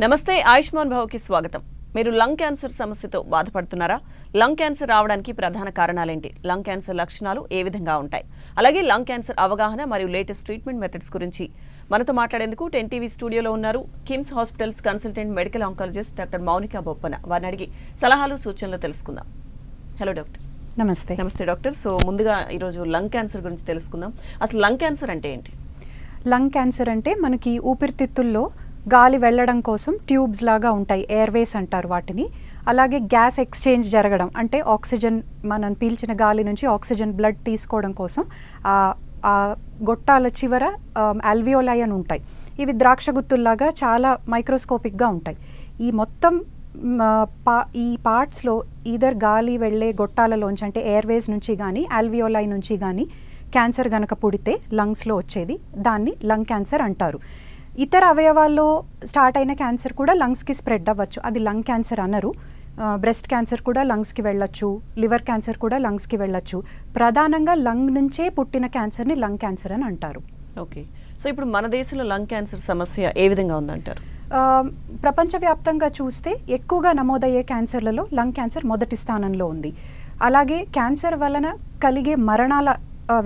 నమస్తే ఆయుష్మాన్ భవకి స్వాగతం. మీరు లంగ్ క్యాన్సర్ సమస్యతో బాధపడుతున్నారా? లంగ్ క్యాన్సర్ రావడానికి ప్రధాన కారణాలేంటి? లంగ్ క్యాన్సర్ లక్షణాలు ఏ విధంగా ఉంటాయి? అలాగే లంగ్ క్యాన్సర్ అవగాహన మరియు లేటెస్ట్ ట్రీట్మెంట్ మెథడ్స్ గురించి మనతో మాట్లాడేందుకు 10 టీవీ స్టూడియోలో ఉన్నారు KIMS hospitals consultant medical oncologist doctor Mounika Boppana. వారిని అడిగి సలహాలు సూచనలు తెలుసుకుందాం. Hello doctor. నమస్తే. నమస్తే డాక్టర్. సో ముందుగా ఈరోజు లంగ్ క్యాన్సర్ గురించి తెలుసుకుందాం. అసలు లంగ్ క్యాన్సర్ అంటే ఏంటి? లంగ్ క్యాన్సర్ అంటే మనకి ఊపిరితిత్తుల్లో గాలి వెళ్ళడం కోసం ట్యూబ్స్ లాగా ఉంటాయి, ఎయిర్వేస్ అంటారు వాటిని. అలాగే గ్యాస్ ఎక్స్చేంజ్ జరగడం అంటే ఆక్సిజన్, మనం పీల్చిన గాలి నుంచి ఆక్సిజన్ బ్లడ్ తీసుకోవడం కోసం ఆ గొట్టాల చివర ఆల్వియోలై అని ఉంటాయి. ఇవి ద్రాక్ష గుత్తుల్లాగా చాలా మైక్రోస్కోపిక్గా ఉంటాయి. ఈ మొత్తం ఈ పార్ట్స్లో ఈధర్ గాలి వెళ్ళే గొట్టాలలోంచి అంటే ఎయిర్వేస్ నుంచి కానీ ఆల్వియోలై నుంచి కానీ క్యాన్సర్ గనక పుడితే లంగ్స్లో వచ్చేది దాన్ని లంగ్ క్యాన్సర్ అంటారు. ఇతర అవయవాల్లో స్టార్ట్ అయిన క్యాన్సర్ కూడా లంగ్స్కి స్ప్రెడ్ అవ్వచ్చు, అది లంగ్ క్యాన్సర్ అనరు. బ్రెస్ట్ క్యాన్సర్ కూడా లంగ్స్కి వెళ్ళొచ్చు, లివర్ క్యాన్సర్ కూడా లంగ్స్కి వెళ్ళొచ్చు. ప్రధానంగా లంగ్ నుంచే పుట్టిన క్యాన్సర్ని లంగ్ క్యాన్సర్ అని అంటారు. ఓకే. సో ఇప్పుడు మన దేశంలో లంగ్ క్యాన్సర్ సమస్య ఏ విధంగా ఉందంటారు? ప్రపంచవ్యాప్తంగా చూస్తే ఎక్కువగా నమోదయ్యే క్యాన్సర్లలో లంగ్ క్యాన్సర్ మొదటి స్థానంలో ఉంది. అలాగే క్యాన్సర్ వలన కలిగే మరణాల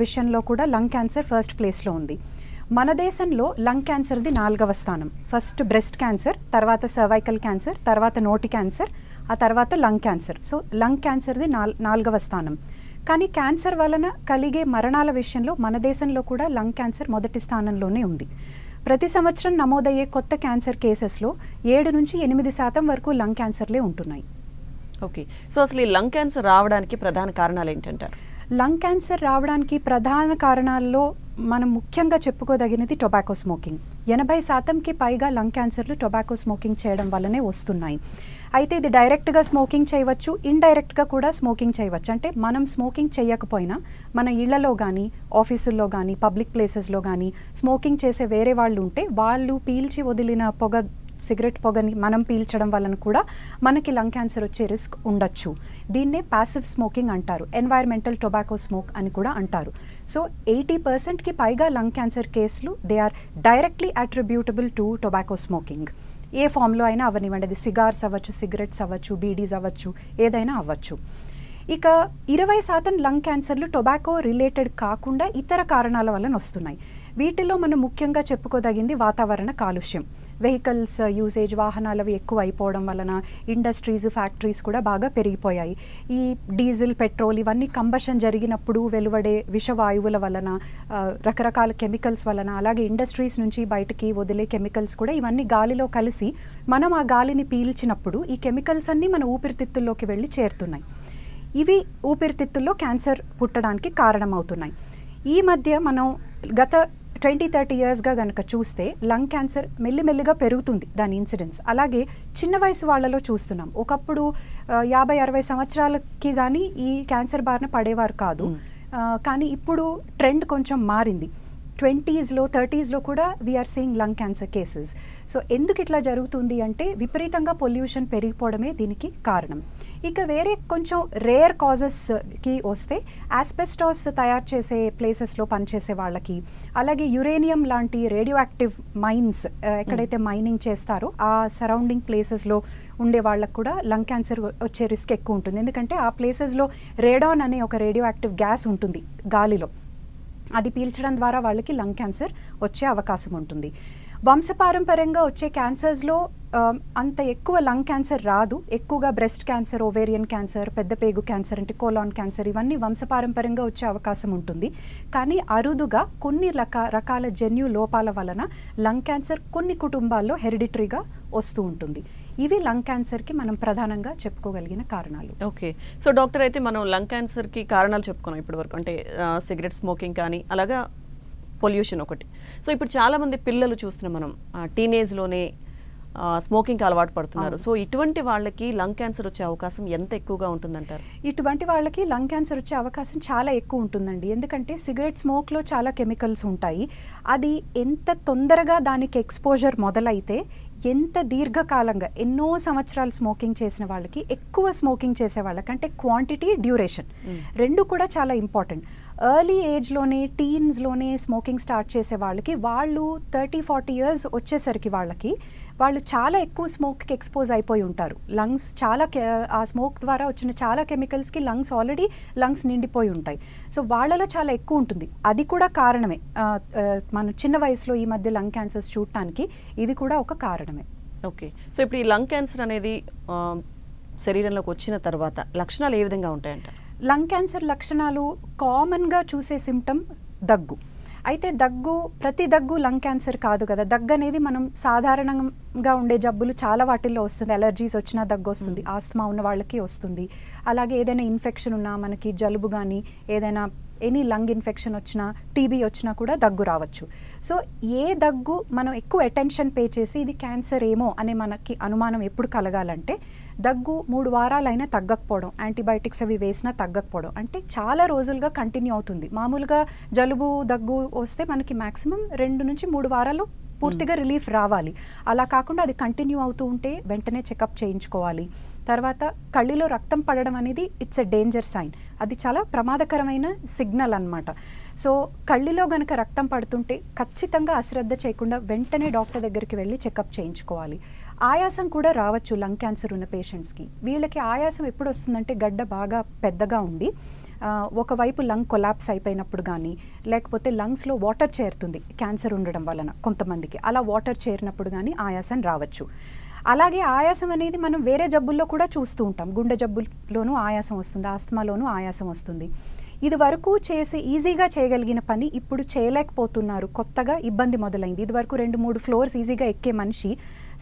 విషయంలో కూడా లంగ్ క్యాన్సర్ ఫస్ట్ ప్లేస్లో ఉంది. మన దేశంలో లంగ్ క్యాన్సర్ది 4వ స్థానం. ఫస్ట్ బ్రెస్ట్ క్యాన్సర్, తర్వాత సర్వైకల్ క్యాన్సర్, తర్వాత నోటి క్యాన్సర్, ఆ తర్వాత లంగ్ క్యాన్సర్. సో లంగ్ క్యాన్సర్ది 4వ స్థానం. కానీ క్యాన్సర్ వలన కలిగే మరణాల విషయంలో మన దేశంలో కూడా లంగ్ క్యాన్సర్ మొదటి స్థానంలోనే ఉంది. ప్రతి సంవత్సరం నమోదయ్యే కొత్త క్యాన్సర్ కేసెస్లో 7 నుంచి 8% వరకు లంగ్ క్యాన్సర్లే ఉంటున్నాయి. ఓకే. సో అసలు ఈ లంగ్ క్యాన్సర్ రావడానికి ప్రధాన కారణాలు ఏంటంటారు? లంగ్ క్యాన్సర్ రావడానికి ప్రధాన కారణాల్లో మనం ముఖ్యంగా చెప్పుకోదగినది టొబాకో స్మోకింగ్. 80%కి పైగా లంగ్ క్యాన్సర్లు టొబాకో స్మోకింగ్ చేయడం వల్లనే వస్తున్నాయి. అయితే ఇది డైరెక్ట్గా స్మోకింగ్ చేయవచ్చు, ఇండైరెక్ట్గా కూడా స్మోకింగ్ చేయవచ్చు. అంటే మనం స్మోకింగ్ చేయకపోయినా మన ఇళ్లలో కానీ ఆఫీసుల్లో కానీ పబ్లిక్ ప్లేసెస్లో కానీ స్మోకింగ్ చేసే వేరే వాళ్ళు ఉంటే వాళ్ళు పీల్చి వదిలిన సిగరెట్ పొగని మనం పీల్చడం వలన కూడా మనకి లంగ్ క్యాన్సర్ వచ్చే రిస్క్ ఉండొచ్చు. దీన్నే ప్యాసివ్ స్మోకింగ్ అంటారు, ఎన్వైర్మెంటల్ టొబాకో స్మోక్ అని కూడా అంటారు. సో 80%కి పైగా లంగ్ క్యాన్సర్ కేసులు they are directly attributable to tobacco smoking. ఏ ఫామ్లో అయినా అవనివ్వండి, అది సిగార్స్ అవ్వచ్చు, సిగరెట్స్ అవ్వచ్చు, బీడీస్ అవ్వచ్చు, ఏదైనా అవ్వచ్చు. ఇక 20% లంగ్ క్యాన్సర్లు టొబాకో రిలేటెడ్ కాకుండా ఇతర కారణాల వలన వస్తున్నాయి. వీటిలో మనం ముఖ్యంగా చెప్పుకోదగింది వాతావరణ కాలుష్యం. వెహికల్స్ యూసేజ్, వాహనాలవి ఎక్కువ అయిపోవడం వలన ఇండస్ట్రీస్, ఫ్యాక్టరీస్ కూడా బాగా పెరిగిపోయాయి. ఈ డీజిల్, పెట్రోల్ ఇవన్నీ కంబషన్ జరిగినప్పుడు వెలువడే విషవాయువుల వలన, రకరకాల కెమికల్స్ వలన, అలాగే ఇండస్ట్రీస్ నుంచి బయటకి వదిలే కెమికల్స్ కూడా ఇవన్నీ గాలిలో కలిసి మనం ఆ గాలిని పీల్చినప్పుడు ఈ కెమికల్స్ అన్నీ మన ఊపిరితిత్తుల్లోకి వెళ్ళి చేరుతున్నాయి. ఇవి ఊపిరితిత్తుల్లో క్యాన్సర్ పుట్టడానికి కారణమవుతున్నాయి. ఈ మధ్య మనం గత 20-30 ఇయర్స్గా కనుక చూస్తే లంగ్ క్యాన్సర్ మెల్లిమెల్లిగా పెరుగుతుంది దాని ఇన్సిడెన్స్. అలాగే చిన్న వయసు వాళ్ళలో చూస్తున్నాం. ఒకప్పుడు 50-60 సంవత్సరాలకి కానీ ఈ క్యాన్సర్ బారిన పడేవారు కాదు. కానీ ఇప్పుడు ట్రెండ్ కొంచెం మారింది. 20s, 30sలో కూడా we are seeing lung cancer cases. So ఎందుకు ఇట్లా జరుగుతుంది అంటే విపరీతంగా పొల్యూషన్ పెరిగిపోవడమే దీనికి కారణం. ఇక వేరే కొంచెం రేర్ కాజెస్కి వస్తే ఆస్బెస్టాస్ తయారు చేసే ప్లేసెస్లో పనిచేసే వాళ్ళకి, అలాగే యురేనియం లాంటి రేడియో యాక్టివ్ మైన్స్ ఎక్కడైతే మైనింగ్ చేస్తారో ఆ సరౌండింగ్ ప్లేసెస్లో ఉండే వాళ్ళకు కూడా లంగ్ క్యాన్సర్ వచ్చే రిస్క్ ఎక్కువ ఉంటుంది. ఎందుకంటే ఆ ప్లేసెస్లో రేడాన్ అనే ఒక రేడియో యాక్టివ్ గ్యాస్ ఉంటుంది గాలిలో, అది పీల్చడం ద్వారా వాళ్ళకి లంగ్ క్యాన్సర్ వచ్చే అవకాశం ఉంటుంది. వంశపారంపర్యంగా వచ్చే క్యాన్సర్స్లో అంత ఎక్కువ లంగ్ క్యాన్సర్ రాదు. ఎక్కువగా బ్రెస్ట్ క్యాన్సర్, ఓవేరియన్ క్యాన్సర్, పెద్ద పేగు క్యాన్సర్ అంటే కోలాన్ క్యాన్సర్ ఇవన్నీ వంశపారంపర్యంగా వచ్చే అవకాశం ఉంటుంది. కానీ అరుదుగా కొన్ని రకాల జన్యు లోపాల వలన లంగ్ క్యాన్సర్ కొన్ని కుటుంబాల్లో హెరిడిటరీగా వస్తూ ఉంటుంది. ఇవి లంగ్ క్యాన్సర్కి మనం ప్రధానంగా చెప్పుకోగలిగిన కారణాలు. ఓకే. సో డాక్టర్, అయితే మనం లంగ్ క్యాన్సర్కి కారణాలు చెప్పుకున్నాం ఇప్పటి వరకు. అంటే సిగరెట్ స్మోకింగ్ కానీ, అలాగా పొల్యూషన్ ఒకటి. సో ఇప్పుడు చాలామంది పిల్లలు చూస్తున్నాం మనం టీనేజ్లోనే స్మోకింగ్కి అలవాటు పడుతున్నారు. సో ఇటువంటి వాళ్ళకి లంగ్ క్యాన్సర్ వచ్చే అవకాశం ఎంత ఎక్కువగా ఉంటుందంటారు? ఇటువంటి వాళ్ళకి లంగ్ క్యాన్సర్ వచ్చే అవకాశం చాలా ఎక్కువ ఉంటుందండి. ఎందుకంటే సిగరెట్ స్మోక్లో చాలా కెమికల్స్ ఉంటాయి. అది ఎంత తొందరగా దానికి ఎక్స్పోజర్ మొదలైతే ఎంత దీర్ఘకాలంగా ఎన్నో సంవత్సరాలు స్మోకింగ్ చేసిన వాళ్ళకి, ఎక్కువ స్మోకింగ్ చేసే వాళ్ళకంటే క్వాంటిటీ, డ్యూరేషన్ రెండు కూడా చాలా ఇంపార్టెంట్. ఎర్లీ ఏజ్లోనే, టీన్స్లోనే స్మోకింగ్ స్టార్ట్ చేసే వాళ్ళకి, వాళ్ళు 30-40 ఇయర్స్ వచ్చేసరికి వాళ్ళకి వాళ్ళు చాలా ఎక్కువ స్మోక్కి ఎక్స్పోజ్ అయిపోయి ఉంటారు. లంగ్స్ చాలా ఆ స్మోక్ ద్వారా వచ్చిన చాలా కెమికల్స్కి లంగ్స్ నిండిపోయి ఉంటాయి. సో వాళ్ళలో చాలా ఎక్కువ ఉంటుంది. అది కూడా కారణమే. మన చిన్న వయసులో ఈ మధ్య లంగ్ క్యాన్సర్స్ చూడటానికి ఇది కూడా ఒక కారణమే. ఓకే. సో ఇప్పుడు ఈ లంగ్ క్యాన్సర్ అనేది శరీరంలోకి వచ్చిన తర్వాత లక్షణాలు ఏ విధంగా ఉంటాయంట? లంగ్ క్యాన్సర్ లక్షణాలు కామన్గా చూసే సిమ్టమ్ దగ్గు. అయితే ప్రతి దగ్గు లంగ్ క్యాన్సర్ కాదు కదా. దగ్గు అనేది మనం సాధారణంగా ఉండే జబ్బులు చాలా వాటిల్లో వస్తుంది. అలర్జీస్ వచ్చినా దగ్గు వస్తుంది, ఆస్తమా ఉన్న వాళ్ళకి వస్తుంది. అలాగే ఏదైనా ఇన్ఫెక్షన్ ఉన్నా, మనకి జలుబు కానీ ఏదైనా ఎనీ లంగ్ ఇన్ఫెక్షన్ వచ్చినా, టీబీ వచ్చినా కూడా దగ్గు రావచ్చు. సో ఏ దగ్గు మనం ఎక్కువ అటెన్షన్ పే చేసి ఇది క్యాన్సర్ ఏమో అనే మనకి అనుమానం ఎప్పుడు కలగాలంటే, దగ్గు 3 వారాలైనా తగ్గకపోవడం, యాంటీబయాటిక్స్ అవి వేసినా తగ్గకపోవడం, అంటే చాలా రోజులుగా కంటిన్యూ అవుతుంది. మామూలుగా జలుబు దగ్గు వస్తే మనకి మ్యాక్సిమం 2 నుంచి 3 వారాలు పూర్తిగా రిలీఫ్ రావాలి. అలా కాకుండా అది కంటిన్యూ అవుతూ ఉంటే వెంటనే చెకప్ చేయించుకోవాలి. తర్వాత కళ్ళలో రక్తం పడడం అనేది ఇట్స్ ఎ డేంజర్ సైన్. అది చాలా ప్రమాదకరమైన సిగ్నల్ అన్నమాట. సో కళ్ళలో గనక రక్తం పడుతుంటే ఖచ్చితంగా అశ్రద్ధ చేయకుండా వెంటనే డాక్టర్ దగ్గరికి వెళ్ళి చెకప్ చేయించుకోవాలి. ఆయాసం కూడా రావచ్చు లంగ్ క్యాన్సర్ ఉన్న పేషెంట్స్కి. వీళ్ళకి ఆయాసం ఎప్పుడు వస్తుందంటే గడ్డ బాగా పెద్దగా ఉండి ఒకవైపు లంగ్ కొలాప్స్ అయిపోయినప్పుడు కానీ, లేకపోతే లంగ్స్లో వాటర్ చేరుతుంది క్యాన్సర్ ఉండడం వలన కొంతమందికి. అలా వాటర్ చేరినప్పుడు కానీ ఆయాసం రావచ్చు. అలాగే ఆయాసం అనేది మనం వేరే జబ్బుల్లో కూడా చూస్తూ ఉంటాం. గుండె జబ్బుల్లోనూ ఆయాసం వస్తుంది, ఆస్తమాలోనూ ఆయాసం వస్తుంది. ఇది వరకు ఈజీగా చేయగలిగిన పని ఇప్పుడు చేయలేకపోతున్నారు. కొత్తగా ఇబ్బంది మొదలైంది. ఇది వరకు 2-3 ఫ్లోర్స్ ఈజీగా ఎక్కే మనిషి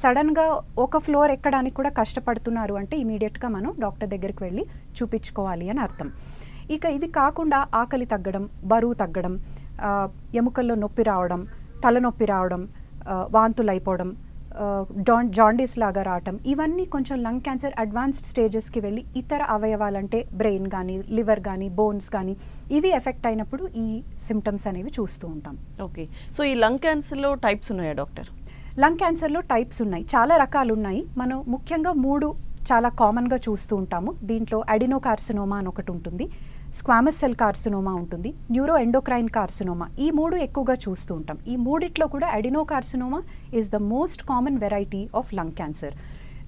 సడన్గా ఒక ఫ్లోర్ ఎక్కడానికి కూడా కష్టపడుతున్నారు అంటే ఇమీడియట్గా మనం డాక్టర్ దగ్గరికి వెళ్ళి చూపించుకోవాలి అని అర్థం. ఇక ఇవి కాకుండా ఆకలి తగ్గడం, బరువు తగ్గడం, ఎముకల్లో నొప్పి రావడం, తలనొప్పి రావడం, వాంతులు అయిపోవడం, జాండీస్ లాగా రావటం, ఇవన్నీ కొంచెం లంగ్ క్యాన్సర్ అడ్వాన్స్డ్ స్టేజెస్కి వెళ్ళి ఇతర అవయవాలంటే బ్రెయిన్ కానీ, లివర్ కానీ, బోన్స్ కానీ ఇవి ఎఫెక్ట్ అయినప్పుడు ఈ సిమ్టమ్స్ అనేవి చూస్తూ ఉంటాం. ఓకే. సో ఈ లంగ్ క్యాన్సర్లో టైప్స్ ఉన్నాయా డాక్టర్? లంగ్ క్యాన్సర్లో టైప్స్ ఉన్నాయి, చాలా రకాలు ఉన్నాయి. మనం ముఖ్యంగా 3 చాలా కామన్గా చూస్తూ ఉంటాము. దీంట్లో అడినోకార్సినోమా అని ఒకటి ఉంటుంది, స్క్వామస్ సెల్ కార్సినోమా ఉంటుంది, న్యూరో ఎండోక్రైన్ కార్సినోమా. ఈ 3 ఎక్కువగా చూస్తూ ఉంటాం. ఈ 3 కూడా adenocarcinoma is the most common variety of lung cancer.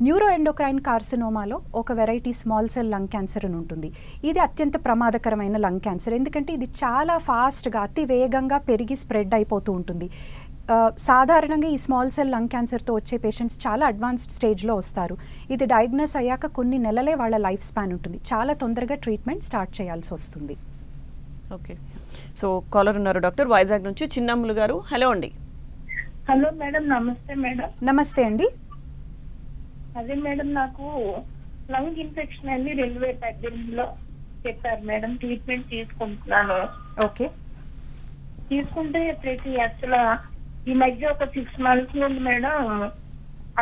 Neuroendocrine కార్సినోమాలో ఒక variety small cell lung cancer అని ఉంటుంది. ఇది అత్యంత ప్రమాదకరమైన లంగ్ క్యాన్సర్. ఎందుకంటే ఇది చాలా ఫాస్ట్గా, అతి వేగంగా పెరిగి స్ప్రెడ్ అయిపోతూ ఉంటుంది. సాధారణంగా ఈ స్మాల్ సెల్ లంగ్ క్యాన్సర్తో వచ్చే పేషెంట్స్ చాలా అడ్వాన్స్డ్ స్టేజ్లో వస్తారు. ఇది డయాగ్నోస్ అయ్యాక కొన్ని నెలలే వాళ్ళ లైఫ్ స్పాన్ ఉంటుంది. చాలా తొందరగా ట్రీట్మెంట్ స్టార్ట్ చేయాల్సి వస్తుంది. ఓకే. సో కాలర్ ఉన్నారు డాక్టర్, వైజాగ్ నుంచి చిన్నమ్ములు గారు. హలో అండి. హలో మేడం, నమస్తే మేడం. నమస్తే అండి. అదే మేడం, నాకు లంగ్ ఇన్ఫెక్షన్ అని 2018లో చెప్పారు మేడం. ట్రీట్మెంట్ తీసుకుంటున్నాను. ఓకే. తీసుకుంటే అసలు ఈ మధ్య ఒక 6 months నుండి మేడం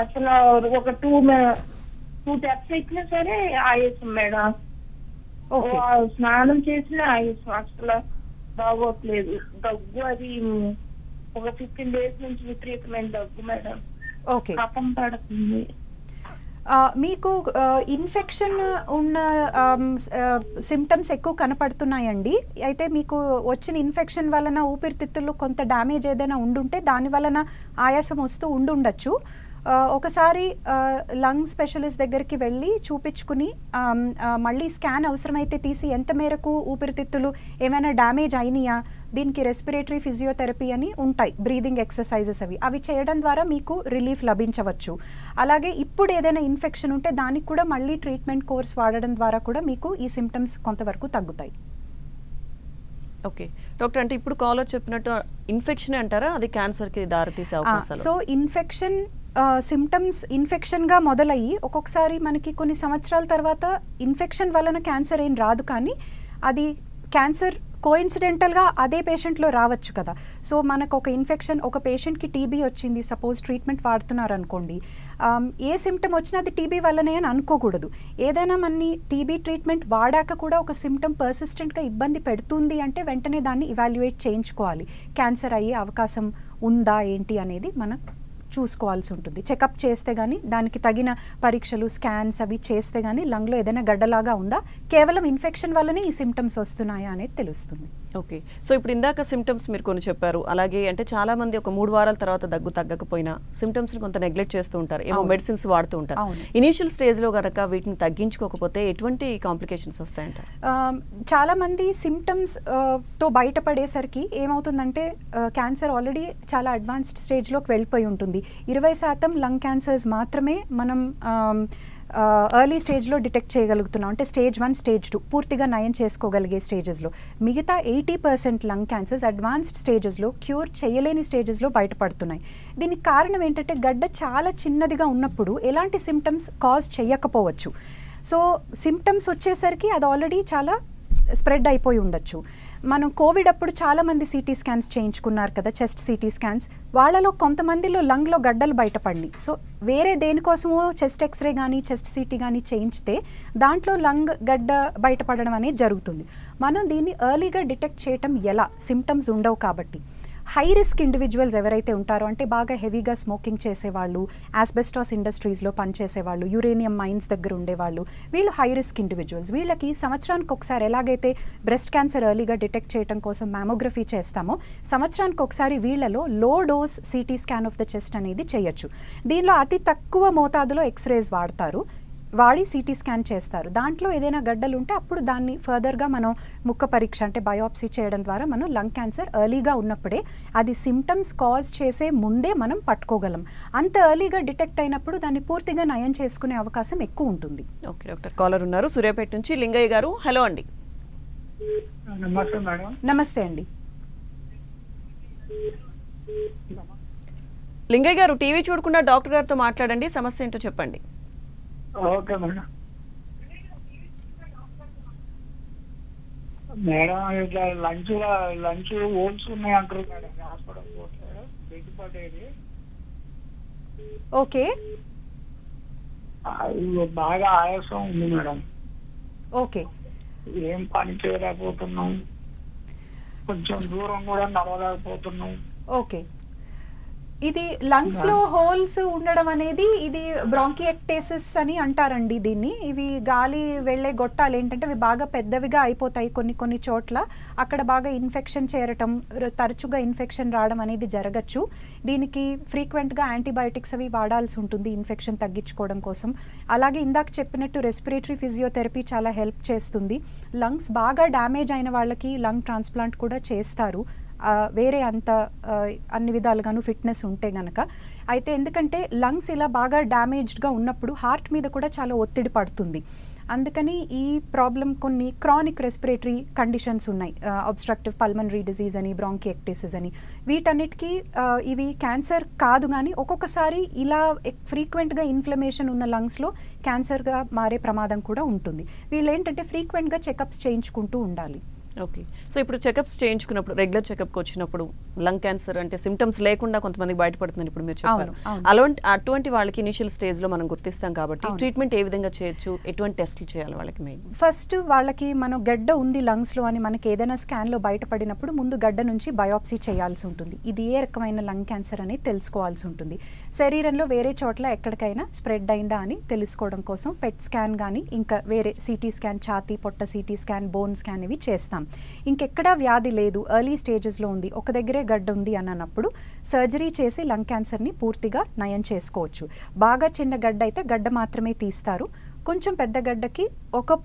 అసలు ఒక 2 టెప్స్ ఇచ్చినా సరే ఆయాసం మేడం. స్నానం చేసిన ఆయాసం అసలు బాగోట్లేదు. దగ్గు అది ఒక 15 days నుంచి విపరీతమైన దగ్గు మేడం. కఫం పడుతుంది. మీకు ఇన్ఫెక్షన్ ఉన్న సిమ్టమ్స్ ఎక్కువ కనపడుతున్నాయండి. అయితే మీకు వచ్చిన ఇన్ఫెక్షన్ వలన ఊపిరితిత్తుల్లో కొంత డ్యామేజ్ ఏదైనా ఉండుంటే దాని వలన ఆయాసం వస్తూ ఉండొచ్చు. ఒకసారి లంగ్ స్పెషలిస్ట్ దగ్గరికి వెళ్ళి చూపించుకుని మళ్ళీ స్కాన్ అవసరమైతే తీసి ఎంత మేరకు ఊపిరితిత్తులు ఏమైనా డ్యామేజ్ అయినాయా, దీనికి రెస్పిరేటరీ ఫిజియోథెరపీ అని ఉంటాయి, బ్రీదింగ్ ఎక్సర్సైజెస్ అవి చేయడం ద్వారా మీకు రిలీఫ్ లభించవచ్చు. అలాగే ఇప్పుడు ఏదైనా ఇన్ఫెక్షన్ ఉంటే దానికి కూడా మళ్ళీ ట్రీట్మెంట్ కోర్స్ వాడడం ద్వారా కూడా మీకు ఈ సిమ్టమ్స్ కొంతవరకు తగ్గుతాయి. ఓకే డాక్టర్, అంటే ఇప్పుడు కాలర్ చెప్పినట్టు ఇన్ఫెక్షన్ అంటారా, అది క్యాన్సర్కి దారితీసే అవకాశాలు? సో ఇన్ఫెక్షన్ సిమ్టమ్స్ ఇన్ఫెక్షన్గా మొదలయ్యి ఒక్కొక్కసారి మనకి కొన్ని సంవత్సరాల తర్వాత ఇన్ఫెక్షన్ వలన క్యాన్సర్ ఏం రాదు, కానీ అది క్యాన్సర్ కోఇన్సిడెంటల్గా అదే పేషెంట్లో రావచ్చు కదా. సో మనకు ఒక ఇన్ఫెక్షన్, ఒక పేషెంట్కి టీబీ వచ్చింది, సపోజ్ ట్రీట్మెంట్ వాడుతున్నారు అనుకోండి, ఏ సిమ్టమ్ వచ్చినా అది టీబీ వల్లనే అని అనుకోకూడదు. ఏదైనా మన టీబీ ట్రీట్మెంట్ వాడాక కూడా ఒక సిమ్టమ్ పర్సిస్టెంట్గా ఇబ్బంది పెడుతుంది అంటే వెంటనే దాన్ని ఇవాల్యుయేట్ చేయించుకోవాలి. క్యాన్సర్ అయ్యే అవకాశం ఉందా ఏంటి అనేది మనం చూసుకోవాల్సి ఉంటుంది. చెకప్ చేస్తే కానీ దానికి తగిన పరీక్షలు స్కాన్స్ అవి చేస్తే కానీ లంగ్లో ఏదైనా గడ్డలాగా ఉందా, కేవలం ఇన్ఫెక్షన్ వల్లనే ఈ సిమ్టమ్స్ వస్తున్నాయా అనేది తెలుస్తుంది. ఓకే. సో ఇప్పుడు ఇందాక సిమ్టమ్స్ మీరు కొన్ని చెప్పారు. అలాగే అంటే చాలా మంది ఒక 3 వారాల తర్వాత దగ్గు తగ్గకపోయినా సిమ్టమ్స్ని కొంత నెగ్లెక్ట్ చేస్తూ ఉంటారు, ఏమో మెడిసిన్స్ వాడుతూ ఉంటారు. ఇనీషియల్ స్టేజ్లో కనుక వీటిని తగ్గించుకోకపోతే ఎటువంటి కాంప్లికేషన్స్ వస్తాయంటారు? చాలా మంది సిమ్టమ్స్ తో బయటపడేసరికి ఏమవుతుందంటే క్యాన్సర్ ఆల్రెడీ చాలా అడ్వాన్స్డ్ స్టేజ్లోకి వెళ్ళిపోయి ఉంటుంది. 20% లంగ్ క్యాన్సర్స్ మాత్రమే మనం ఎర్లీ స్టేజ్లో డిటెక్ట్ చేయగలుగుతున్నాం, అంటే స్టేజ్ 1 స్టేజ్ 2 పూర్తిగా నయం చేసుకోగలిగే స్టేజెస్లో. మిగతా 80% లంగ్ క్యాన్సర్స్ అడ్వాన్స్డ్ స్టేజెస్లో, క్యూర్ చేయలేని స్టేజెస్లో బయటపడుతున్నాయి. దీనికి కారణం ఏంటంటే గడ్డ చాలా చిన్నదిగా ఉన్నప్పుడు ఎలాంటి సిమ్టమ్స్ కాజ్ చేయకపోవచ్చు. సో సిమ్టమ్స్ వచ్చేసరికి అది ఆల్రెడీ చాలా స్ప్రెడ్ అయిపోయి ఉండొచ్చు. మనం కోవిడ్ అప్పుడు చాలామంది సిటీ స్కాన్స్ చేయించుకున్నారు కదా, చెస్ట్ సిటీ స్కాన్స్. వాళ్ళలో కొంతమందిలో లంగ్లో గడ్డలు బయటపడినాయి. సో వేరే దేనికోసమో చెస్ట్ ఎక్స్రే కానీ చెస్ట్ సిటీ కానీ చేయించితే దాంట్లో లంగ్ గడ్డ బయటపడడం అనేది జరుగుతుంది. మనం దీన్ని ఎర్లీగా డిటెక్ట్ చేయటం ఎలా, సిమ్టమ్స్ ఉండవు కాబట్టి. హై రిస్క్ ఇండివిజువల్స్ ఎవరైతే ఉంటారో, అంటే బాగా హెవీగా స్మోకింగ్ చేసేవాళ్ళు, ఆస్బెస్టాస్ ఇండస్ట్రీస్లో పనిచేసేవాళ్ళు, యురేనియం మైన్స్ దగ్గర ఉండేవాళ్ళు, వీళ్ళు హై రిస్క్ ఇండివిజువల్స్. వీళ్ళకి సంవత్సరానికి ఒకసారి ఎలాగైతే బ్రెస్ట్ క్యాన్సర్ ఎర్లీగా డిటెక్ట్ చేయడం కోసం మ్యామోగ్రఫీ చేస్తామో, సంవత్సరానికి ఒకసారి వీళ్ళలో low dose CT scan of the chest అనేది చేయొచ్చు. దీనిలో అతి తక్కువ మోతాదులో ఎక్స్రేస్ వాడి సిటీ స్కాన్ చేస్తారు. దాంట్లో ఏదైనా గడ్డలు ఉంటే అప్పుడు దాన్ని ఫర్దర్గా మనం ముక్క పరీక్ష అంటే బయోప్సీ చేయడం ద్వారా మనం లంగ్ క్యాన్సర్ ఎర్లీగా ఉన్నప్పుడే, అది సిమ్టమ్స్ కాజ్ చేసే ముందే మనం పట్టుకోగలం. అంత ఎర్లీగా డిటెక్ట్ అయినప్పుడు దాన్ని పూర్తిగా నయం చేసుకునే అవకాశం ఎక్కువ ఉంటుంది. ఓకే డాక్టర్, కాలర్ ఉన్నారు సూర్యాపేట నుంచి, లింగయ్య గారు. హలో అండి. నమస్తే మేడం. నమస్తే అండి. లింగయ్య గారు, టీవీ చూడకుండా డాక్టర్ గారితో మాట్లాడండి, సమస్య ఏంటో చెప్పండి. Okay madam. మేడం ఇట్లా లంచ్ ఓల్స్ ఉన్నాయి అంటారు మేడం, హాస్పిటల్ పోతే బెడ్ పడేది. ఓకే, బాగా ఆయాసం ఉంది మేడం. ఓకే, ఏం పని చేయలేకపోతున్నాం, కొంచెం దూరం కూడా నడవలేకపోతున్నాం. ఓకే. ఇది లంగ్స్ లో హోల్స్ ఉండడం అనేది ఇది బ్రాంకియక్టేసిస్ అని అంటారండి దీన్ని. ఇవి గాలి వెళ్లే గొట్టాలు ఏంటంటే అవి బాగా పెద్దవిగా అయిపోతాయి కొన్ని చోట్ల. అక్కడ బాగా ఇన్ఫెక్షన్ చేరటం, తరచుగా ఇన్ఫెక్షన్ రావడం అనేది జరగచ్చు. దీనికి ఫ్రీక్వెంట్గా యాంటీబయాటిక్స్ అవి వాడాల్సి ఉంటుంది ఇన్ఫెక్షన్ తగ్గించుకోవడం కోసం. అలాగే ఇందాక చెప్పినట్టు రెస్పిరేటరీ ఫిజియోథెరపీ చాలా హెల్ప్ చేస్తుంది. లంగ్స్ బాగా డ్యామేజ్ అయిన వాళ్ళకి లంగ్ ట్రాన్స్ప్లాంట్ కూడా చేస్తారు, వేరే అంత అన్ని విధాలుగాను ఫిట్నెస్ ఉంటే గనక. అయితే ఎందుకంటే లంగ్స్ ఇలా బాగా డ్యామేజ్డ్గా ఉన్నప్పుడు హార్ట్ మీద కూడా చాలా ఒత్తిడి పడుతుంది. అందుకని ఈ ప్రాబ్లం కొన్ని క్రానిక్ రెస్పిరేటరీ కండిషన్స్ ఉన్నాయి, అబ్స్ట్రక్టివ్ పల్మనరీ డిజీజ్ అని, బ్రాంకియక్టిసిస్ అని. వీటన్నిటికీ ఇవి క్యాన్సర్ కాదు, కానీ ఒక్కొక్కసారి ఇలా ఫ్రీక్వెంట్గా ఇన్ఫ్లమేషన్ ఉన్న లంగ్స్లో క్యాన్సర్గా మారే ప్రమాదం కూడా ఉంటుంది. వీళ్ళు ఏంటంటే ఫ్రీక్వెంట్గా చెకప్స్ చేయించుకుంటూ ఉండాలి. ఓకే. సో ఇప్పుడు చెకప్స్ చేయించుకున్నప్పుడు, రెగ్యులర్ చెకప్కి వచ్చినప్పుడు లంగ్ క్యాన్సర్ అంటే సిమ్టమ్స్ లేకుండా కొంతమందికి బయటపడుతుందని ఇప్పుడు మీరు చెప్పారు. అటువంటి వాళ్ళకి ఇనిషియల్ స్టేజ్లో మనం గుర్తిస్తాం కాబట్టి ట్రీట్మెంట్ ఏ విధంగా చేయొచ్చు, ఎటువంటి టెస్ట్లు చేయాలి వాళ్ళకి? మెయిన్ ఫస్ట్ వాళ్ళకి మనం గడ్డ ఉంది లంగ్స్లో అని మనకి ఏదైనా స్కాన్లో బయటపడినప్పుడు ముందు గడ్డ నుంచి బయోప్సీ చేయాల్సి ఉంటుంది. ఇది ఏ రకమైన లంగ్ క్యాన్సర్ అనేది తెలుసుకోవాల్సి ఉంటుంది. శరీరంలో వేరే చోట్ల ఎక్కడికైనా స్ప్రెడ్ అయిందా అని తెలుసుకోవడం కోసం పెట్ స్కాన్ కానీ, ఇంకా వేరే సిటీ స్కాన్, ఛాతీ పొట్ట సిటీ స్కాన్, బోన్ స్కాన్ ఇవి చేస్తాం. ఇంకెక్కడా వ్యాధి లేదు, ఎర్లీ స్టేజెస్లో ఉంది, ఒక దగ్గరే గడ్డ ఉంది అని అన్నప్పుడు సర్జరీ చేసి లంగ్ క్యాన్సర్ని పూర్తిగా నయం చేసుకోవచ్చు. బాగా చిన్న గడ్డ అయితే గడ్డ మాత్రమే తీస్తారు. కొంచెం పెద్ద గడ్డకి ఒక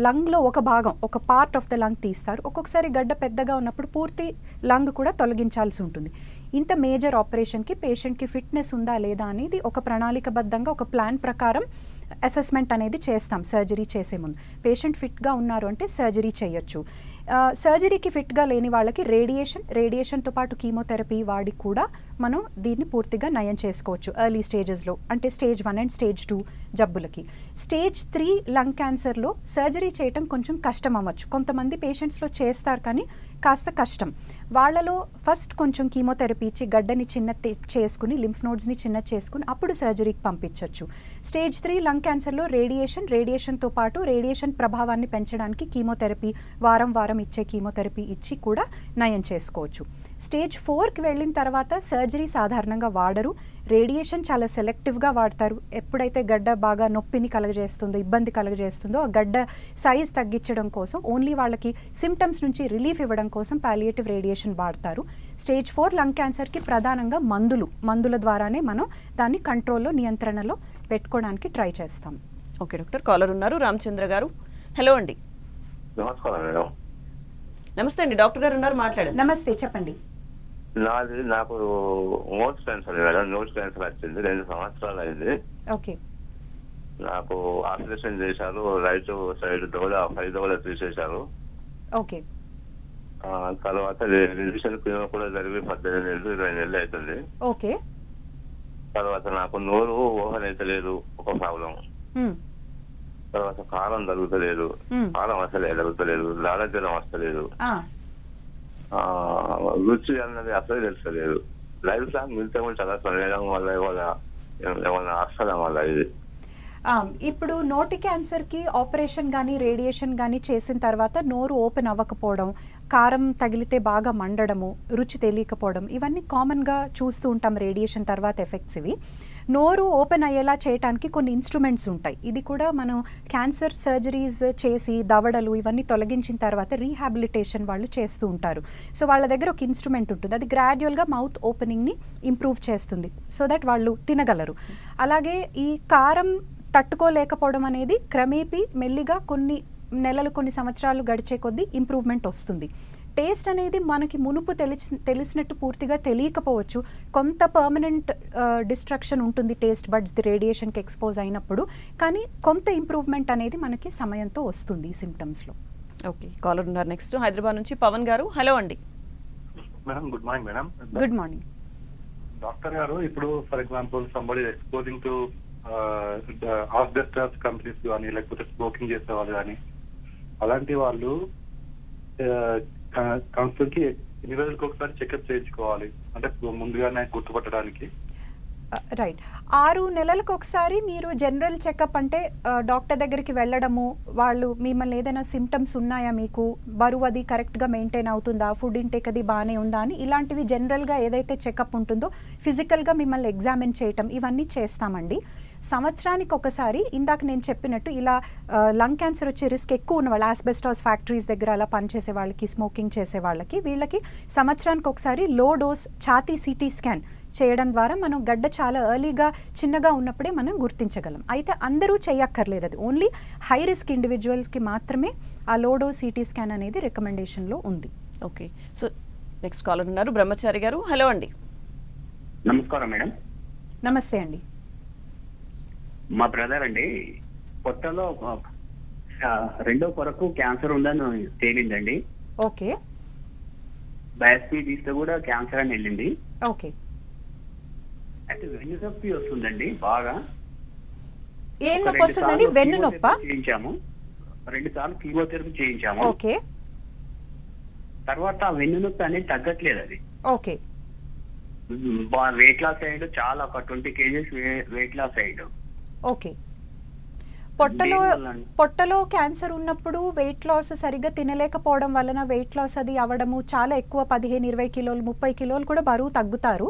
లంగ్లో ఒక భాగం, ఒక పార్ట్ ఆఫ్ ద లంగ్ తీస్తారు. ఒక్కొక్కసారి గడ్డ పెద్దగా ఉన్నప్పుడు పూర్తి లంగ్ కూడా తొలగించాల్సి ఉంటుంది. ఇంత మేజర్ ఆపరేషన్కి పేషెంట్కి ఫిట్నెస్ ఉందా లేదా అనేది ఒక ప్రణాళికబద్ధంగా ఒక ప్లాన్ ప్రకారం అసెస్మెంట్ అనేది చేస్తాం సర్జరీ చేసే ముందు. పేషెంట్ ఫిట్గా ఉన్నారు అంటే సర్జరీ చేయొచ్చు. సర్జరీకి ఫిట్గా లేని వాళ్ళకి రేడియేషన్తో పాటు కీమోథెరపీ వాడి కూడా మనం దీన్ని పూర్తిగా నయం చేసుకోవచ్చు ఎర్లీ స్టేజెస్లో, అంటే స్టేజ్ 1 అండ్ స్టేజ్ 2 జబ్బులకి. స్టేజ్ 3 లంగ్ క్యాన్సర్లో సర్జరీ చేయటం కొంచెం కష్టం అవ్వచ్చు. కొంతమంది పేషెంట్స్లో చేస్తారు కానీ కాస్త కష్టం. వాళ్ళలో ఫస్ట్ కొంచెం కీమోథెరపీ ఇచ్చి గడ్డని చిన్న చేసుకుని లింఫ్ నోడ్స్ని చిన్న చేసుకుని అప్పుడు సర్జరీకి పంపించవచ్చు. స్టేజ్ 3 లంగ్ క్యాన్సర్లో రేడియేషన్తో పాటు రేడియేషన్ ప్రభావాన్ని పెంచడానికి కీమోథెరపీ వారం ఇచ్చే కీమోథెరపీ ఇచ్చి కూడా నయం చేసుకోవచ్చు. స్టేజ్ 4కి వెళ్ళిన తర్వాత సర్జరీ సాధారణంగా వాడరు. రేడియేషన్ చాలా సెలెక్టివ్గా వాడతారు. ఎప్పుడైతే గడ్డ బాగా నొప్పిని కలగజేస్తుందో ఇబ్బంది కలగజేస్తుందో ఆ గడ్డ సైజ్ తగ్గించడం కోసం ఓన్లీ వాళ్ళకి సిమ్టమ్స్ నుంచి రిలీఫ్ ఇవ్వడం కోసం పాలియేటివ్ రేడియేషన్ వాడతారు. స్టేజ్ 4 లంగ్ క్యాన్సర్కి ప్రధానంగా మందుల ద్వారానే మనం దాన్ని కంట్రోల్లో నియంత్రణలో పెట్టుకోవడానికి ట్రై చేస్తాం. ఓకే డాక్టర్, కాలర్ ఉన్నారు రామచంద్ర గారు. హలో అండి. నమస్కారం మేడం. నమస్తే అండి, డాక్టర్ గారు ఉన్నారు, మాట్లాడండి. నమస్తే, చెప్పండి. నాకు nose cancer madam. Nose cancer వచ్చింది, 2 సంవత్సరాలు అయింది. ఓకే. నాకు ఆపరేషన్ చేశారు. రైట్ సైడ్ దవడ 5 దవడ తీసేశారు. ఓకే. తర్వాత రివిజన్ కూడా జరిగి 18 నెలలు 20 నెలలు అవుతుంది. ఓకే. తర్వాత నాకు నోరు ఓహన్ అయితే లేదు, ఒక ప్రాబ్లం. తర్వాత కారం జరుగుతలేదు, కారం అసలే జరుగుతలేదు, లాలజ్వరం వస్తలేదు, రుచి అన్నది అసలు తెలుస్తలేదు. లైఫ్ లాంగ్ మిగతా కూడా చాలా సమయం వల్ల ఏమన్నా అస్సలం వల్ల ఇది. ఇప్పుడు నోటి క్యాన్సర్కి ఆపరేషన్ కానీ రేడియేషన్ కానీ చేసిన తర్వాత నోరు ఓపెన్ అవ్వకపోవడం, కారం తగిలితే బాగా మండడము, రుచి తెలియకపోవడం, ఇవన్నీ కామన్గా చూస్తూ ఉంటాం రేడియేషన్ తర్వాత ఎఫెక్ట్స్. ఇవి నోరు ఓపెన్ అయ్యేలా చేయడానికి కొన్ని ఇన్స్ట్రుమెంట్స్ ఉంటాయి. ఇది కూడా మనం క్యాన్సర్ సర్జరీస్ చేసి దవడలు ఇవన్నీ తొలగించిన తర్వాత రీహాబిలిటేషన్ వాళ్ళు చేస్తూ ఉంటారు. సో వాళ్ళ దగ్గర ఒక ఇన్స్ట్రుమెంట్ ఉంటుంది, అది గ్రాడ్యువల్గా మౌత్ ఓపెనింగ్ని ఇంప్రూవ్ చేస్తుంది సో దట్ వాళ్ళు తినగలరు. అలాగే ఈ కారం తట్టుకోలేకపోవడం అనేది క్రమేపీ మెల్లిగా కొన్ని నెలలు కొన్ని సంవత్సరాలు గడిచే కొద్దీ ఇంప్రూవ్మెంట్ వస్తుంది. టేస్ట్ అనేది మనకి మునుపు తెలిసినట్టు పూర్తిగా తెలియకపోవచ్చు. కొంత పర్మనెంట్ డిస్ట్రక్షన్ ఉంటుంది టేస్ట్ బడ్స్ రేడియేషన్కి ఎక్స్పోజ్ అయినప్పుడు, కానీ కొంత ఇంప్రూవ్మెంట్ అనేది మనకి సమయంతో వస్తుంది ఈ సిమ్టమ్స్లో. ఓకే, కాలర్ ఉన్నారు నెక్స్ట్ హైదరాబాద్ నుంచి పవన్ గారు. హలో అండి. Madam, good morning madam. Good morning doctor గారు. ఇప్పుడు for example somebody exposing to asbestos companies కానీ లేకపోతే స్మోకింగ్ చేసే వాళ్ళు కానీ అలాంటి వాళ్ళు కౌన్సిల్కి ఎన్ని రోజులకు ఒకసారి చెకప్ చేయించుకోవాలి, అంటే ముందుగానే గుర్తుపట్టడానికి? రైట్. 6 నెలలకు ఒకసారి మీరు జనరల్ చెకప్ అంటే డాక్టర్ దగ్గరికి వెళ్ళడము, వాళ్ళు మిమ్మల్ని ఏదైనా సిమ్టమ్స్ ఉన్నాయా, మీకు బరువు అది కరెక్ట్గా మెయింటైన్ అవుతుందా, ఫుడ్ ఇంటేక్ అది బాగానే ఉందా అని ఇలాంటివి జనరల్గా ఏదైతే చెకప్ ఉంటుందో ఫిజికల్గా మిమ్మల్ని ఎగ్జామిన్ చేయటం ఇవన్నీ చేస్తామండి. సంవత్సరానికి ఒకసారి ఇందాక నేను చెప్పినట్టు ఇలా లంగ్ క్యాన్సర్ వచ్చే రిస్క్ ఎక్కువ ఉన్న వాళ్ళు, ఆస్బెస్టాస్ ఫ్యాక్టరీస్ దగ్గర అలా పనిచేసే వాళ్ళకి, స్మోకింగ్ చేసే వాళ్ళకి, వీళ్ళకి సంవత్సరానికి ఒకసారి లో డోస్ ఛాతీ సిటీ స్కాన్ చేయడం ద్వారా మనం గడ్డ చాలా ఎర్లీగా చిన్నగా ఉన్నప్పుడే మనం గుర్తించగలం. అయితే అందరూ చేయక్కర్లేదు, అది ఓన్లీ హై రిస్క్ ఇండివిజువల్స్కి మాత్రమే ఆ లో డోస్ సిటీ స్కాన్ అనేది రికమెండేషన్లో ఉంది. ఓకే, సో నెక్స్ట్ కాలర్ ఉన్నారు బ్రహ్మచారి గారు. హలో అండి. నమస్కారం మేడం. నమస్తే అండి. మా బ్రదర్ అండి పొట్టలో 2వ పొరకు క్యాన్సర్ ఉందని తేలిందండి. ఓకే. బయాప్సీ తీస్తే కూడా క్యాన్సర్ అని వెళ్ళింది. ఓకే. అయితే వెన్ను నొప్పి వస్తుందండి బాగా. ఏం నొప్పి వస్తుందండి? వెన్ను నొప్పి చేయించాము, 2 సార్లు కీమోథెరపీ చేయించాము. ఓకే. తర్వాత వెన్ను నొప్పి అనేది తగ్గట్లేదు. అది ఓకే. వెయిట్ లాస్ అయ్యాడు, చాలా ఒక 20 kgs వెయిట్ లాస్ అయ్యాడు. ఓకే. పొట్టలో క్యాన్సర్ ఉన్నప్పుడు వెయిట్ లాస్ సరిగ్గా తినలేకపోవడం వలన వెయిట్ లాస్ అది అవ్వడము, చాలా ఎక్కువ 15-20 కిలోలు 30 కిలోలు కూడా బరువు తగ్గుతారు.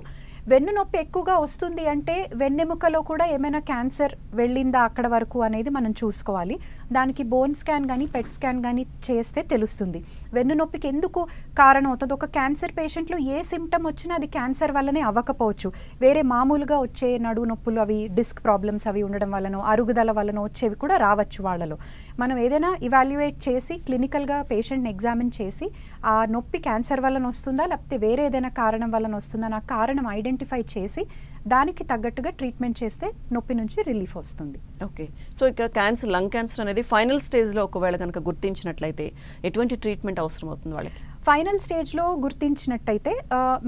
వెన్ను నొప్పి ఎక్కువగా వస్తుంది అంటే వెన్నెముకలో కూడా ఏమైనా క్యాన్సర్ వెళ్ళిందా అక్కడ వరకు అనేది మనం చూసుకోవాలి. దానికి బోన్ స్కాన్ కానీ పెట్ స్కాన్ కానీ చేస్తే తెలుస్తుంది వెన్ను నొప్పికి ఎందుకు కారణం అవుతుంది. ఒక క్యాన్సర్ పేషెంట్లో ఏ సిమ్టమ్ వచ్చినా అది క్యాన్సర్ వల్లనే అవ్వకపోవచ్చు, వేరే మామూలుగా వచ్చే నడువు నొప్పులు అవి డిస్క్ ప్రాబ్లమ్స్ అవి ఉండడం వలనో అరుగుదల వలన వచ్చేవి కూడా రావచ్చు వాళ్ళలో. మనం ఏదైనా ఇవాల్యుయేట్ చేసి క్లినికల్గా పేషెంట్ని ఎగ్జామిన్ చేసి ఆ నొప్పి క్యాన్సర్ వలన వస్తుందా లేకపోతే వేరే ఏదైనా కారణం వలన వస్తుందా నా కారణం ఐడెంటిఫై చేసి దానికి తగ్గట్టుగా ట్రీట్మెంట్ చేస్తే నొప్పి నుంచి రిలీఫ్ వస్తుంది. ఓకే, సో ఇక్కడ క్యాన్సర్ లంగ్ క్యాన్సర్ అనేది ఫైనల్ స్టేజ్లో ఒకవేళ కనుక గుర్తించినట్లయితే ఎటువంటి ట్రీట్మెంట్ అవసరం అవుతుంది వాళ్ళకి? ఫైనల్ స్టేజ్లో గుర్తించినట్టయితే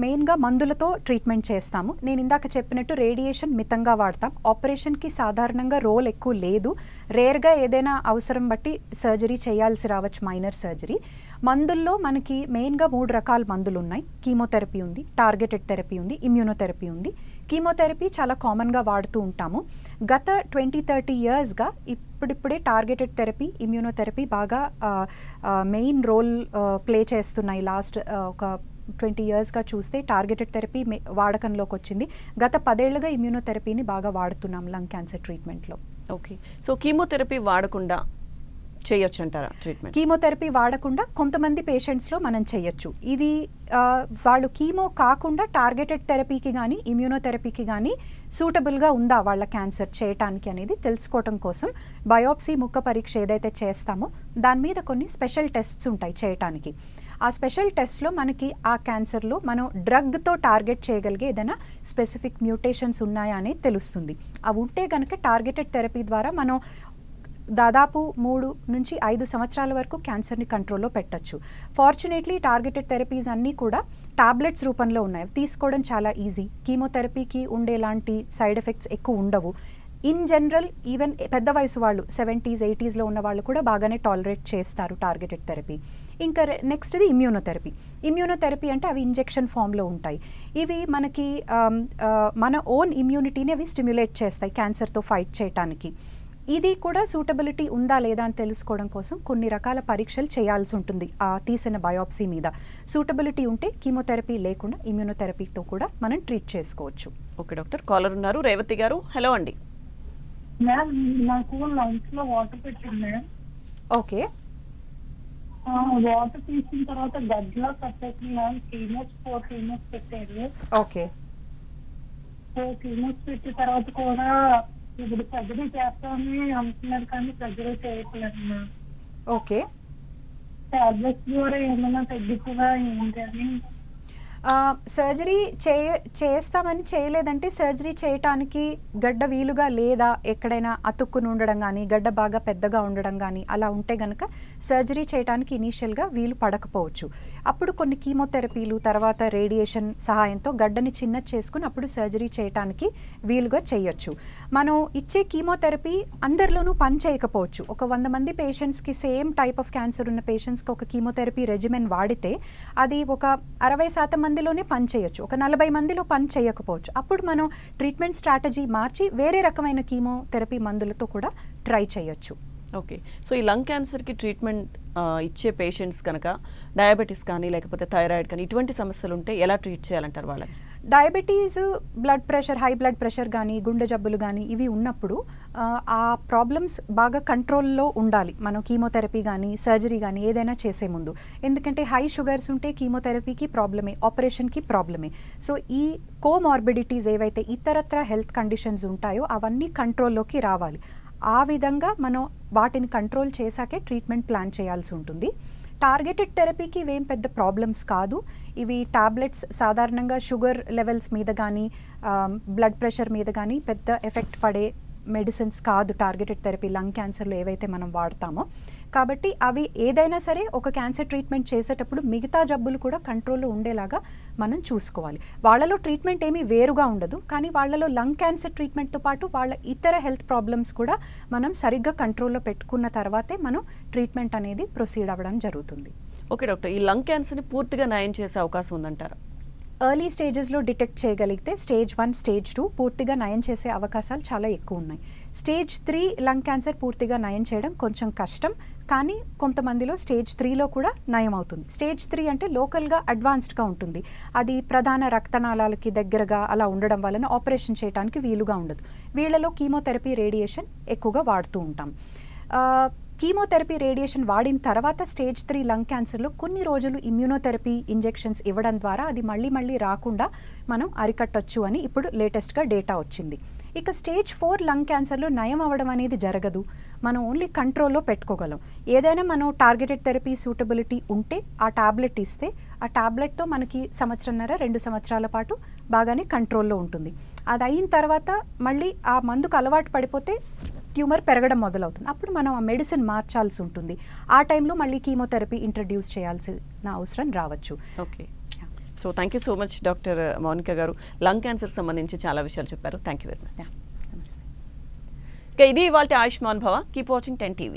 మెయిన్గా మందులతో ట్రీట్మెంట్ చేస్తాము. నేను ఇందాక చెప్పినట్టు రేడియేషన్ మితంగా వాడతాం. ఆపరేషన్కి సాధారణంగా రోల్ ఎక్కువ లేదు, రేర్గా ఏదైనా అవసరం బట్టి సర్జరీ చేయాల్సి రావచ్చు, మైనర్ సర్జరీ. మందుల్లో మనకి మెయిన్గా 3 రకాల మందులు ఉన్నాయి. కీమోథెరపీ ఉంది, టార్గెటెడ్ థెరపీ ఉంది, ఇమ్యూనోథెరపీ ఉంది. కీమోథెరపీ చాలా కామన్గా వాడుతూ ఉంటాము. గత 20-30 ఇయర్స్గా ఇప్పుడిప్పుడే టార్గెటెడ్ థెరపీ, ఇమ్యూనోథెరపీ బాగా మెయిన్ రోల్ ప్లే చేస్తున్నాయి. లాస్ట్ ఒక 20 ఇయర్స్గా చూస్తే టార్గెటెడ్ థెరపీ వాడకంలోకి వచ్చింది. గత 10 ఏళ్లుగా ఇమ్యూనోథెరపీని బాగా వాడుతున్నాం లంగ్ క్యాన్సర్ ట్రీట్మెంట్లో. ఓకే, సో కీమోథెరపీ వాడకుండా చేయొచ్చు అంటారా ట్రీట్మెంట్? కీమోథెరపీ వాడకుండా కొంతమంది పేషెంట్స్లో మనం చేయొచ్చు. ఇది వాళ్ళు కీమో కాకుండా టార్గెటెడ్ థెరపీకి కానీ ఇమ్యూనోథెరపీకి కానీ సూటబుల్గా ఉందా వాళ్ళ క్యాన్సర్ చేయటానికి అనేది తెలుసుకోవటం కోసం బయోప్సీ ముక్క పరీక్ష ఏదైతే చేస్తామో దాని మీద కొన్ని స్పెషల్ టెస్ట్స్ ఉంటాయి చేయటానికి. ఆ స్పెషల్ టెస్ట్లో మనకి ఆ క్యాన్సర్లో మనం డ్రగ్తో టార్గెట్ చేయగలిగే ఏదైనా స్పెసిఫిక్ మ్యూటేషన్స్ ఉన్నాయా అనేది తెలుస్తుంది. అవి ఉంటే కనుక టార్గెటెడ్ థెరపీ ద్వారా మనం దాదాపు 3 నుంచి 5 సంవత్సరాల వరకు క్యాన్సర్ని కంట్రోల్లో పెట్టచ్చు. ఫార్చునేట్లీ టార్గెటెడ్ థెరపీస్ అన్నీ కూడా టాబ్లెట్స్ రూపంలో ఉన్నాయి. తీసుకోవడం చాలా ఈజీ. కీమోథెరపీకి ఉండేలాంటి సైడ్ ఎఫెక్ట్స్ ఎక్కువ ఉండవు. ఇన్ జనరల్ ఈవెన్ పెద్ద వయసు వాళ్ళు 70s 80sలో ఉన్న వాళ్ళు కూడా బాగానే టాలరేట్ చేస్తారు టార్గెటెడ్ థెరపీ. ఇంకా నెక్స్ట్ది ఇమ్యూనోథెరపీ. ఇమ్యూనోథెరపీ అంటే అవి ఇంజెక్షన్ ఫామ్లో ఉంటాయి. ఇవి మనకి మన ఓన్ ఇమ్యూనిటీని అవి స్టిమ్యులేట్ చేస్తాయి క్యాన్సర్తో ఫైట్ చేయటానికి. ఇది కూడా సూటబిలిటీ ఉందా లేదా అని తెలుసుకోవడం కోసం కొన్ని రకాల పరీక్షలు చేయాల్సి ఉంటుంది ఆ తీసిన బయోప్సీ మీద. సూటబిలిటీ ఉంటే కీమోథెరపీ లేకుండా ఇమ్యూనోథెరపీతో కూడా మనం ట్రీట్ చేసుకోవచ్చు. ఓకే డాక్టర్, కాలర్ ఉన్నారు. రేవతి గారు, హలో అండి. మ్యామ్ నాకు లంగ్స్ లో వాటర్ పెట్టింది మేడం. ఓకే, వాటర్ తీసిన తర్వాత గడ్డలో కట్టేసింది మ్యామ్. ఫోర్ కీమోస్ పెట్టారు. ఓకే. 4 కీమోస్ పెట్టిన తర్వాత కూడా ఇప్పుడు సర్జరీ చేస్తామని అంటున్నారు కానీ సర్జరీ చేయట్లేదు మ్యామ్. ఓకే. టాబ్లెట్స్ ద్వారా ఏమైనా తగ్గుతుందా ఏంటి అని. సర్జరీ చేస్తామని చేయలేదంటే సర్జరీ చేయటానికి గడ్డ వీలుగా లేదా ఎక్కడైనా అతుక్కుని ఉండడం కానీ గడ్డ బాగా పెద్దగా ఉండడం కానీ అలా ఉంటే కనుక సర్జరీ చేయడానికి ఇనీషియల్గా వీలు పడకపోవచ్చు. అప్పుడు కొన్ని కీమోథెరపీలు తర్వాత రేడియేషన్ సహాయంతో గడ్డని చిన్న చేసుకుని అప్పుడు సర్జరీ చేయటానికి వీలుగా చేయొచ్చు. మనం ఇచ్చే కీమోథెరపీ అందరిలోనూ పని చేయకపోవచ్చు. ఒక 100 మంది పేషెంట్స్కి సేమ్ టైప్ ఆఫ్ క్యాన్సర్ ఉన్న పేషెంట్స్కి ఒక కీమోథెరపీ రెజిమెన్ వాడితే అది ఒక 60% మందిలోనే పని చేయొచ్చు, ఒక 40 మందిలో పని చేయకపోవచ్చు. అప్పుడు మనం ట్రీట్మెంట్ స్ట్రాటజీ మార్చి వేరే రకమైన కీమోథెరపీ మందులతో కూడా ట్రై చేయొచ్చు. ఓకే, సో ఈ లంగ్ క్యాన్సర్కి ట్రీట్మెంట్ ఇచ్చే పేషెంట్స్ కనుక డయాబెటీస్ కానీ లేకపోతే థైరాయిడ్ కానీ ఇటువంటి సమస్యలు ఉంటే ఎలా ట్రీట్ చేయాలంటారు వాళ్ళని? Diabetes, blood pressure, high blood pressure కానీ గుండె జబ్బులు కానీ ఇవి ఉన్నప్పుడు ఆ ప్రాబ్లమ్స్ బాగా కంట్రోల్లో ఉండాలి మనం కీమోథెరపీ కానీ సర్జరీ కానీ ఏదైనా చేసే ముందు. ఎందుకంటే హై షుగర్స్ ఉంటే కీమోథెరపీకి ప్రాబ్లమే, ఆపరేషన్కి ప్రాబ్లమే. సో ఈ కోమార్బిడిటీస్ ఏవైతే ఇతరత్ర హెల్త్ కండిషన్స్ ఉంటాయో అవన్నీ కంట్రోల్లోకి రావాలి. ఆ విధంగా మనం వాటిని కంట్రోల్ చేశాకే ట్రీట్మెంట్ ప్లాన్ చేయాల్సి ఉంటుంది. టార్గెటెడ్ థెరపీకి ఇవేం పెద్ద ప్రాబ్లమ్స్ కాదు. ఇవి టాబ్లెట్స్ సాధారణంగా షుగర్ లెవెల్స్ మీద కానీ బ్లడ్ ప్రెషర్ మీద కానీ పెద్ద ఎఫెక్ట్ పడే మెడిసిన్స్ కాదు టార్గెటెడ్ థెరపీ లంగ్ క్యాన్సర్లో ఏవైతే మనం వాడతామో. కాబట్టి అవి ఏదైనా సరే ఒక క్యాన్సర్ ట్రీట్మెంట్ చేసేటప్పుడు మిగతా జబ్బులు కూడా కంట్రోల్లో ఉండేలాగా మనం చూసుకోవాలి. వాళ్ళలో ట్రీట్మెంట్ ఏమీ వేరుగా ఉండదు, కానీ వాళ్ళలో లంగ్ క్యాన్సర్ ట్రీట్మెంట్తో పాటు వాళ్ళ ఇతర హెల్త్ ప్రాబ్లమ్స్ కూడా మనం సరిగ్గా కంట్రోల్లో పెట్టుకున్న తర్వాతే మనం ట్రీట్మెంట్ అనేది ప్రొసీడ్ అవ్వడం జరుగుతుంది. ఓకే డాక్టర్, ఈ లంగ్ క్యాన్సర్ని పూర్తిగా నయం చేసే అవకాశం ఉందంటారా? ఎర్లీ స్టేజెస్లో డిటెక్ట్ చేయగలిగితే స్టేజ్ 1, స్టేజ్ 2 పూర్తిగా నయం చేసే అవకాశాలు చాలా ఎక్కువ ఉన్నాయి. స్టేజ్ 3 లంగ్ క్యాన్సర్ పూర్తిగా నయం చేయడం కొంచెం కష్టం, కానీ కొంతమందిలో స్టేజ్ 3లో కూడా నయం అవుతుంది. స్టేజ్ 3 అంటే లోకల్గా అడ్వాన్స్డ్గా ఉంటుంది. అది ప్రధాన రక్తనాళాలకి దగ్గరగా అలా ఉండడం వలన ఆపరేషన్ చేయడానికి వీలుగా ఉండదు. వీళ్ళలో కీమోథెరపీ, రేడియేషన్ ఎక్కువగా వాడుతూ ఉంటాం. కీమోథెరపీ, రేడియేషన్ వాడిన తర్వాత స్టేజ్ 3 లంగ్ క్యాన్సర్లో కొన్ని రోజులు ఇమ్యూనోథెరపీ ఇంజెక్షన్స్ ఇవ్వడం ద్వారా అది మళ్ళీ రాకుండా మనం అరికట్టొచ్చు అని ఇప్పుడు లేటెస్ట్గా డేటా వచ్చింది. ఇక స్టేజ్ 4 లంగ్ క్యాన్సర్లో నయం అవ్వడం అనేది జరగదు, మనం ఓన్లీ కంట్రోల్లో పెట్టుకోగలం. ఏదైనా మనం టార్గెటెడ్ థెరపీ సూటబిలిటీ ఉంటే ఆ టాబ్లెట్ ఇస్తే ఆ టాబ్లెట్తో మనకి 1.5-2 సంవత్సరాల పాటు బాగానే కంట్రోల్లో ఉంటుంది. అది అయిన తర్వాత మళ్ళీ ఆ మందుకు అలవాటు పడిపోతే ట్యూమర్ పెరగడం మొదలవుతుంది. అప్పుడు మనం ఆ మెడిసిన్ మార్చాల్సి ఉంటుంది. ఆ టైంలో మళ్ళీ కీమోథెరపీ ఇంట్రడ్యూస్ చేయాల్సిన అవసరం రావచ్చు. Okay, so thank you so much doctor Mounika గారు. లంగ్ క్యాన్సర్ సంబంధించి చాలా విషయాలు చెప్పారు. Thank you very much. ఇక ఇది ఇవాళ ఆయుష్మాన్ భవ. Keep watching 10 TV.